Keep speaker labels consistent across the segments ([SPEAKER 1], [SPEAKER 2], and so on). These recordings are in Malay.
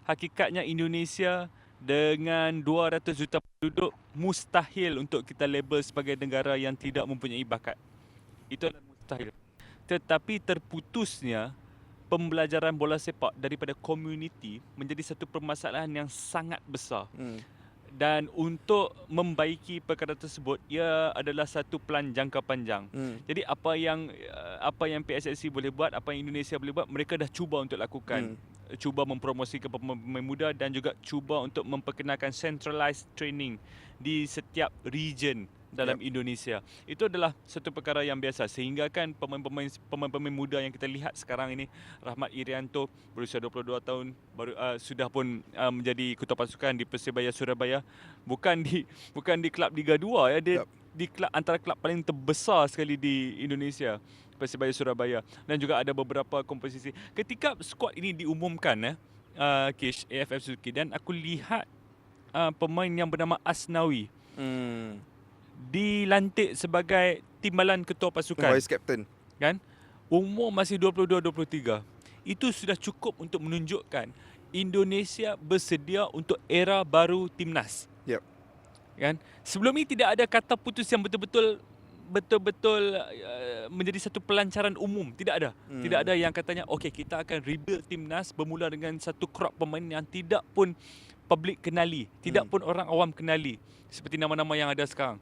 [SPEAKER 1] hakikatnya Indonesia dengan 200 juta penduduk mustahil untuk kita label sebagai negara yang tidak mempunyai bakat. Itu adalah mustahil. Tetapi terputusnya pembelajaran bola sepak daripada komuniti menjadi satu permasalahan yang sangat besar. Dan untuk membaiki perkara tersebut, ia adalah satu pelan jangka panjang. Jadi apa yang PSSC boleh buat, apa yang Indonesia boleh buat, mereka dah cuba untuk lakukan. Cuba mempromosikan pemain muda dan juga cuba untuk memperkenalkan centralized training di setiap region dalam Indonesia. Itu adalah satu perkara yang biasa, sehingga kan pemain-pemain muda yang kita lihat sekarang ini, Rahmat Irianto berusia 22 tahun baru sudah pun menjadi ketua pasukan di Persebaya Surabaya, bukan di klub Liga 2 ya, dia di klub antara klub paling terbesar sekali di Indonesia, Persebaya Surabaya, dan juga ada beberapa komposisi. Ketika skuad ini diumumkan Kish, AFF Suzuki, dan aku lihat pemain yang bernama Asnawi dilantik sebagai timbalan ketua pasukan,
[SPEAKER 2] Vice captain,
[SPEAKER 1] kan? Umur masih 22-23. Itu sudah cukup untuk menunjukkan Indonesia bersedia untuk era baru timnas. Kan? Sebelum ini tidak ada kata putus yang betul-betul menjadi satu pelancaran umum. Tidak ada. Tidak ada yang katanya okey, kita akan rebuild timnas bermula dengan satu crop pemain yang tidak pun public kenali, tidak pun orang awam kenali, seperti nama-nama yang ada sekarang.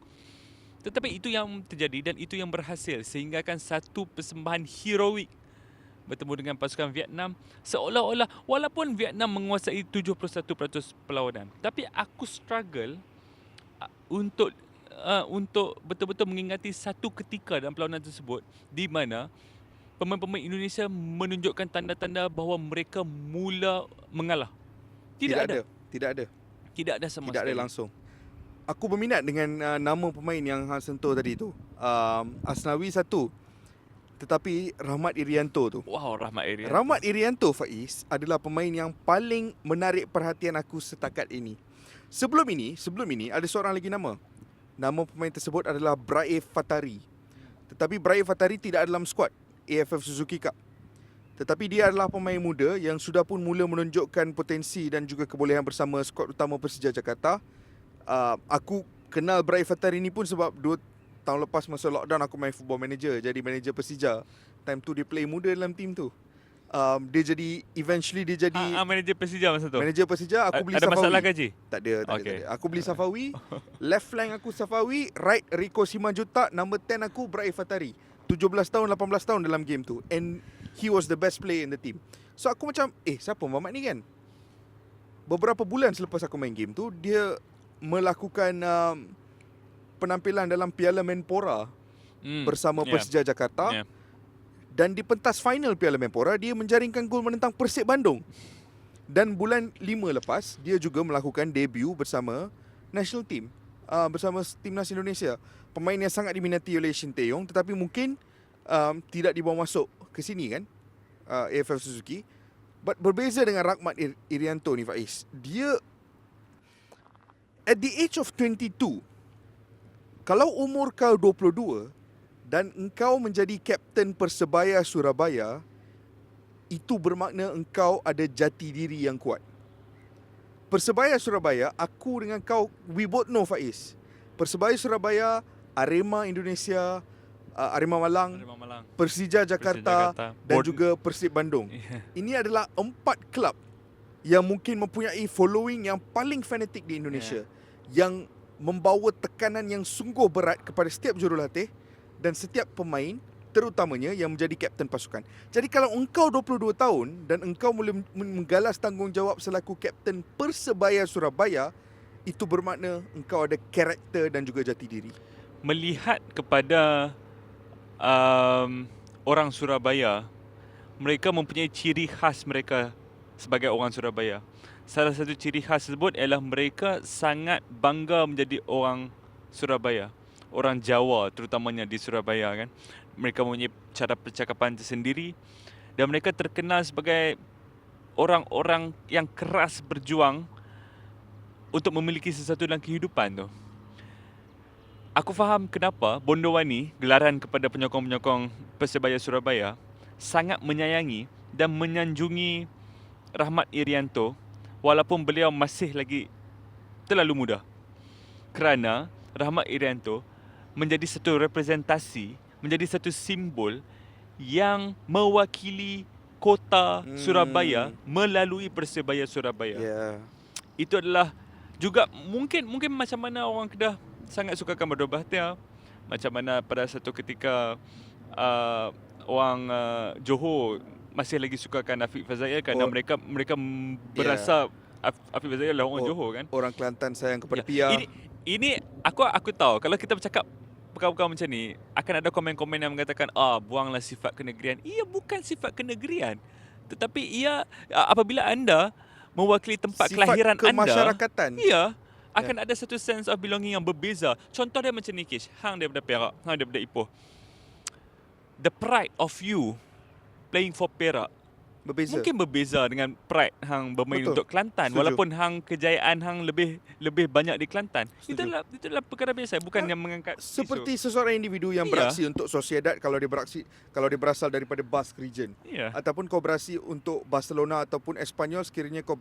[SPEAKER 1] Tetapi itu yang terjadi dan itu yang berhasil, sehingga kan satu persembahan heroik bertemu dengan pasukan Vietnam, seolah-olah walaupun Vietnam menguasai 71% perlawanan, tapi aku struggle untuk betul-betul mengingati satu ketika dalam perlawanan tersebut di mana pemain-pemain Indonesia menunjukkan tanda-tanda bahawa mereka mula mengalah. Tidak ada sama sekali.
[SPEAKER 2] tidak ada langsung. Aku berminat dengan nama pemain yang hang sentuh tadi tu. Asnawi satu, tetapi Rahmat Irianto tu.
[SPEAKER 1] Wow, Rahmat Irianto.
[SPEAKER 2] Rahmat Irianto, Faiz, adalah pemain yang paling menarik perhatian aku setakat ini. Sebelum ini ada seorang lagi nama. Nama pemain tersebut adalah Braif Fatari. Tetapi Braif Fatari tidak ada dalam skuad AFF Suzuki Cup. Tetapi dia adalah pemain muda yang sudah pun mula menunjukkan potensi dan juga kebolehan bersama skuad utama Persija Jakarta. Aku kenal Braif Fatari ni pun sebab 2 tahun lepas masa lockdown aku main Football Manager, jadi manager Persija. Time tu dia play muda dalam team tu. Dia jadi
[SPEAKER 1] manager Persija masa tu.
[SPEAKER 2] Manager Persija. Aku beli
[SPEAKER 1] ada
[SPEAKER 2] Safawi.
[SPEAKER 1] Masalah gaji?
[SPEAKER 2] Tak ada. Aku beli Safawi. Left flank aku Safawi, right Rico Simanjuta, number 10 aku Braif Fatari. 17 tahun, 18 tahun dalam game tu, and he was the best player in the team. So aku macam, siapa Mamat ni kan? Beberapa bulan selepas aku main game tu, dia melakukan penampilan dalam Piala Menpora bersama Persija Jakarta. Dan di pentas final Piala Menpora, dia menjaringkan gol menentang Persib Bandung. Dan bulan 5 lepas, dia juga melakukan debut bersama national team, bersama timnas Indonesia. Pemain yang sangat diminati oleh Shin Tae-yong, tetapi mungkin tidak dibawa masuk ke sini kan, AFF Suzuki. But berbeza dengan Rahmat Irianto ni, Faiz, dia at the age of 22, kalau umur kau 22 dan engkau menjadi kapten Persebaya Surabaya, itu bermakna engkau ada jati diri yang kuat. Persebaya Surabaya, aku dengan kau, we both know, Faiz, Persebaya Surabaya, Arema Indonesia, Arema Malang, Persija Jakarta, dan juga Persib Bandung. Ini adalah 4 kelab yang mungkin mempunyai following yang paling fanatik di Indonesia, yang membawa tekanan yang sungguh berat kepada setiap jurulatih dan setiap pemain, terutamanya yang menjadi kapten pasukan. Jadi kalau engkau 22 tahun dan engkau mula menggalas tanggungjawab selaku kapten Persebaya Surabaya, itu bermakna engkau ada karakter dan juga jati diri.
[SPEAKER 1] Melihat kepada orang Surabaya, mereka mempunyai ciri khas mereka sebagai orang Surabaya. Salah satu ciri khas tersebut ialah mereka sangat bangga menjadi orang Surabaya, orang Jawa terutamanya di Surabaya kan. Mereka mempunyai cara percakapan tersendiri dan mereka terkenal sebagai orang-orang yang keras berjuang untuk memiliki sesuatu dalam kehidupan tu. Aku faham kenapa Bondowani, gelaran kepada penyokong-penyokong Persebaya Surabaya, sangat menyayangi dan menyanjungi Rahmat Irianto walaupun beliau masih lagi terlalu muda. Kerana Rahmat Irianto menjadi satu representasi, menjadi satu simbol yang mewakili kota Surabaya melalui Persebaya Surabaya.
[SPEAKER 2] Yeah.
[SPEAKER 1] Itu adalah juga mungkin macam mana orang Kedah sangat sukakan Badrul Bahtiar, macam mana pada satu ketika orang Johor masih lagi sukakan Afiq Fazail kerana mereka berasa Afiq Fazail adalah orang Johor kan.
[SPEAKER 2] Orang Kelantan sayang kepada Pia.
[SPEAKER 1] Ini aku tahu kalau kita bercakap perkara-perkara macam ni akan ada komen-komen yang mengatakan buanglah sifat kenegerian. Ia bukan sifat kenegerian, tetapi ia apabila anda mewakili tempat
[SPEAKER 2] Sifat
[SPEAKER 1] kelahiran
[SPEAKER 2] kemasyarakatan.
[SPEAKER 1] anda, akan ada satu sense of belonging yang berbeza. Contoh dia macam ni, Kish. Hang daripada Perak, hang daripada Ipoh. The pride of you playing for Perak
[SPEAKER 2] Berbeza.
[SPEAKER 1] mungkin berbeza dengan pride hang bermain
[SPEAKER 2] Betul.
[SPEAKER 1] untuk Kelantan.
[SPEAKER 2] Setuju.
[SPEAKER 1] Walaupun hang kejayaan hang lebih banyak di Kelantan.
[SPEAKER 2] Setuju.
[SPEAKER 1] Itulah perkara biasa, bukan yang mengangkat
[SPEAKER 2] Seperti seseorang individu yang beraksi untuk Sociedad kalau dia berasal daripada Basque region.
[SPEAKER 1] Ya.
[SPEAKER 2] Ataupun kau beraksi untuk Barcelona ataupun Espanyol sekiranya kau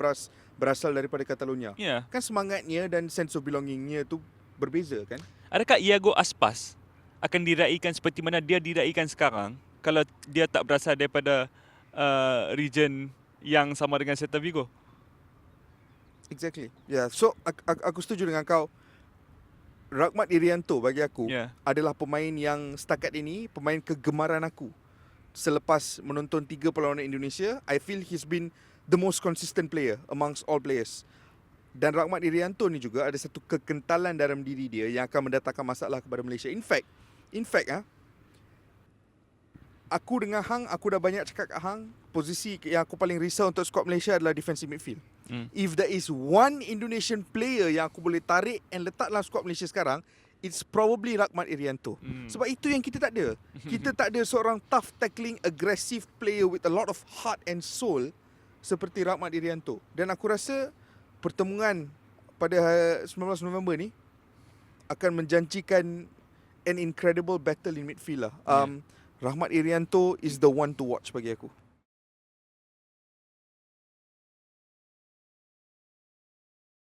[SPEAKER 2] berasal daripada Catalonia.
[SPEAKER 1] Ya.
[SPEAKER 2] Kan semangatnya dan sense of belongingnya tu berbeza kan?
[SPEAKER 1] Adakah Iago Aspas akan diraikan seperti mana dia diraikan sekarang kalau dia tak berasal daripada region yang sama dengan Celta Vigo?
[SPEAKER 2] Exactly. Yeah. So aku setuju dengan kau. Rahmat Irianto bagi aku adalah pemain yang setakat ini pemain kegemaran aku. Selepas menonton 3 perlawanan Indonesia, I feel he's been the most consistent player amongst all players. Dan Rahmat Irianto ni juga ada satu kekentalan dalam diri dia yang akan mendatangkan masalah kepada Malaysia. In fact, aku dengan Hang, aku dah banyak cakap kat Hang, posisi yang aku paling risau untuk skuad Malaysia adalah defensive midfield. If there is one Indonesian player yang aku boleh tarik and letak dalam skuad Malaysia sekarang, it's probably Rahmat Irianto. Sebab itu yang kita tak ada. Kita tak ada seorang tough tackling, aggressive player with a lot of heart and soul seperti Rahmat Irianto. Dan aku rasa pertemuan pada 19 November ni akan menjanjikan an incredible battle in midfield lah. Rahmat Irianto is the one to watch bagi aku.